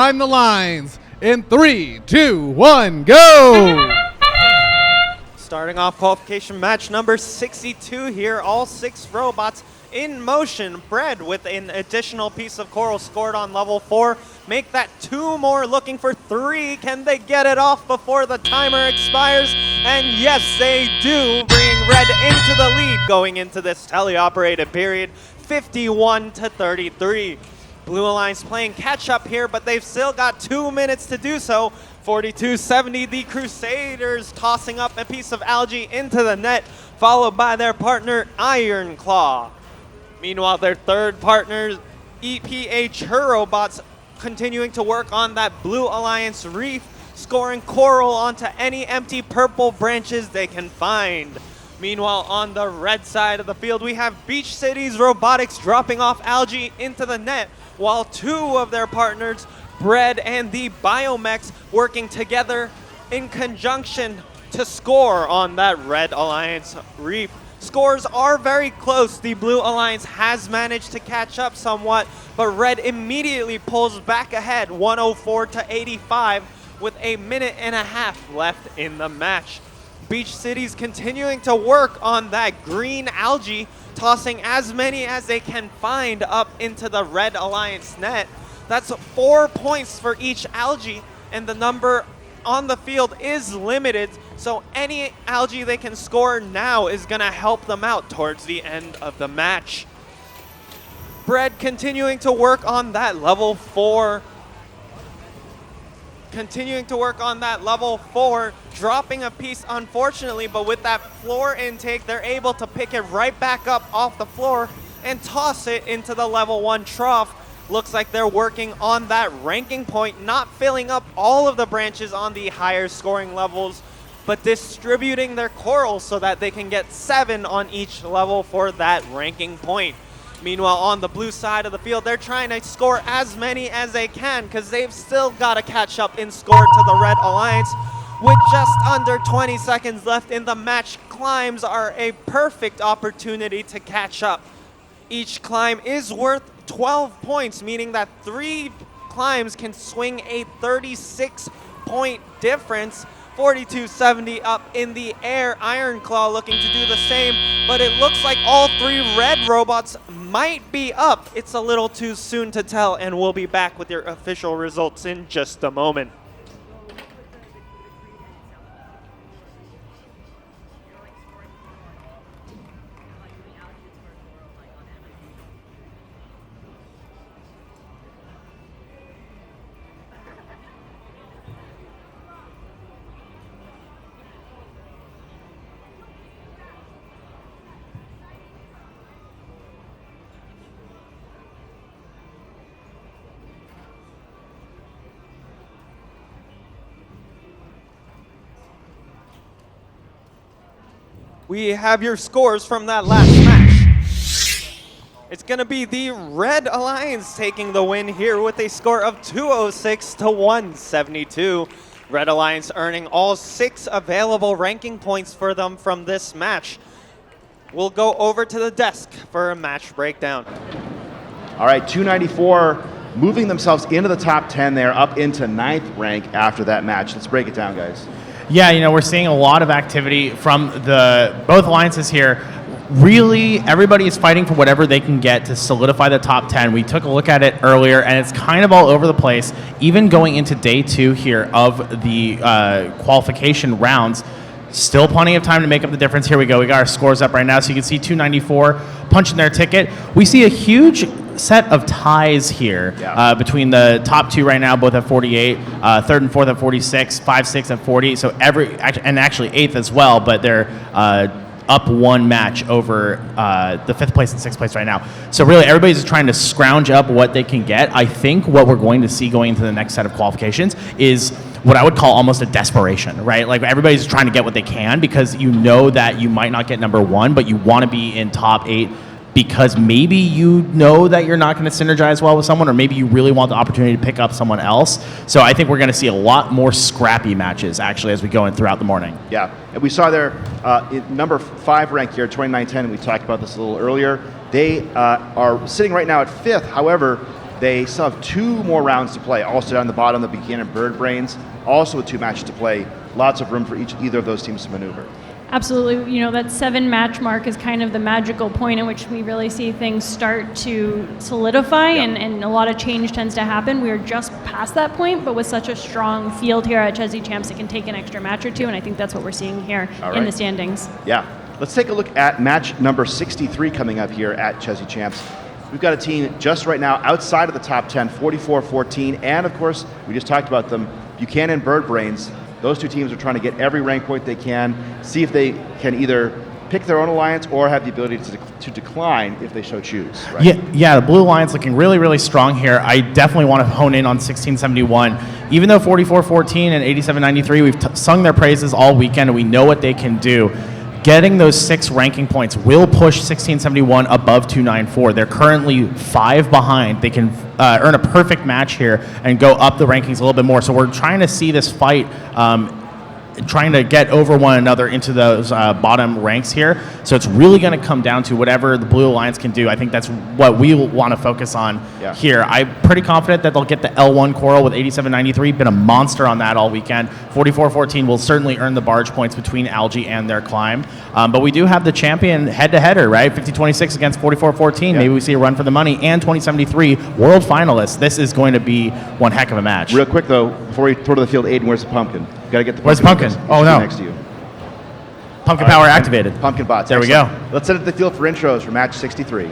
Time the lines in 3, 2, 1, go! Starting off qualification match number 62 here. All 6 robots in motion. Bread with an additional piece of coral scored on level 4. Make that 2 more, looking for 3. Can they get it off before the timer expires? And yes, they do, bringing Red into the lead going into this teleoperated period, 51-33. Blue Alliance playing catch up here, but they've still got 2 minutes to do so. 42-70, the Crusaders tossing up a piece of algae into the net, followed by their partner Iron Claw. Meanwhile, their third partner, EPA Churrobots, continuing to work on that Blue Alliance reef, scoring coral onto any empty purple branches they can find. Meanwhile, on the red side of the field, we have Beach Cities Robotics dropping off algae into the net, while 2 of their partners, Bread and the Biomechs, working together in conjunction to score on that Red Alliance reef. Scores are very close. The Blue Alliance has managed to catch up somewhat, but Red immediately pulls back ahead, 104-85, with a minute and a half left in the match. Beach Cities continuing to work on that green algae, tossing as many as they can find up into the Red Alliance net. That's 4 points for each algae, and the number on the field is limited, so any algae they can score now is going to help them out towards the end of the match. Bread continuing to work on that level 4. Dropping a piece unfortunately, but with that floor intake, they're able to pick it right back up off the floor and toss it into the level 1 trough. Looks like they're working on that ranking point, not filling up all of the branches on the higher scoring levels, but distributing their corals so that they can get 7 on each level for that ranking point. Meanwhile, on the blue side of the field, they're trying to score as many as they can because they've still got to catch up in score to the Red Alliance. With just under 20 seconds left in the match, climbs are a perfect opportunity to catch up. Each climb is worth 12 points, meaning that 3 climbs can swing a 36-point difference. 42-70 up in the air. Iron Claw looking to do the same, but it looks like all 3 red robots might be up. It's a little too soon to tell, and we'll be back with your official results in just a moment. We have your scores from that last match. It's going to be the Red Alliance taking the win here with a score of 206-172. Red Alliance earning all 6 available ranking points for them from this match. We'll go over to the desk for a match breakdown. All right, 294 moving themselves into the top 10 there, up into 9th rank after that match. Let's break it down, guys. Yeah, we're seeing a lot of activity from both alliances here. Really, everybody is fighting for whatever they can get to solidify the top 10. We took a look at it earlier, and it's kind of all over the place. Even going into day 2 here of the qualification rounds, still plenty of time to make up the difference. Here we go. We got our scores up right now, so you can see 294 punching their ticket. We see a huge set of ties here between the top 2 right now, both at 48, 3rd and 4th at 46, 5, 6 at 40. So actually 8th as well, but they're up 1 match over the 5th place and 6th place right now. So really, everybody's just trying to scrounge up what they can get. I think what we're going to see going into the next set of qualifications is what I would call almost a desperation, right? Like everybody's trying to get what they can because you know that you might not get number 1, but you want to be in top 8 because maybe you know that you're not going to synergize well with someone, or maybe you really want the opportunity to pick up someone else. So I think we're going to see a lot more scrappy matches actually as we go in throughout the morning. Yeah, and we saw their number 5 rank here, 2910, and we talked about this a little earlier. They are sitting right now at 5th. However, They still have 2 more rounds to play. Also down the bottom, the Buchanan Bird Brains, also with 2 matches to play. Lots of room for either of those teams to maneuver. Absolutely. You know, that 7-match mark is kind of the magical point in which we really see things start to solidify and a lot of change tends to happen. We are just past that point, but with such a strong field here at Chesney Champs, it can take an extra match or 2, and I think that's what we're seeing here in the standings. Yeah. Let's take a look at match number 63 coming up here at Chesney Champs. We've got a team just right now outside of the top 10, 44-14, and of course, we just talked about them, Buchanan Bird Brains. Those 2 teams are trying to get every rank point they can, see if they can either pick their own alliance or have the ability to decline if they so choose. Right? Yeah, the Blue Alliance looking really, really strong here. I definitely want to hone in on 1671. Even though 44-14 and 87-93, we've sung their praises all weekend and we know what they can do. Getting those 6 ranking points will push 1671 above 294. They're currently 5 behind. They can earn a perfect match here and go up the rankings a little bit more. So we're trying to see this fight trying to get over one another into those bottom ranks here. So it's really going to come down to whatever the Blue Alliance can do. I think that's what we want to focus on here. I'm pretty confident that they'll get the L1 Coral with 87-93. Been a monster on that all weekend. 44-14 will certainly earn the barge points between Algae and their climb. But we do have the champion head-to-header, right? 50-26 against 44-14. Maybe we see a run for the money. And 2073 world finalists. This is going to be one heck of a match. Real quick, though, before we throw to the field, Aiden, where's the pumpkin? Got to get the pumpkin. Where's the pumpkin? Oh, no. Next to you. Pumpkin power activated. Pumpkin bots. There Excellent. we go. Let's set up the field for intros for match 63.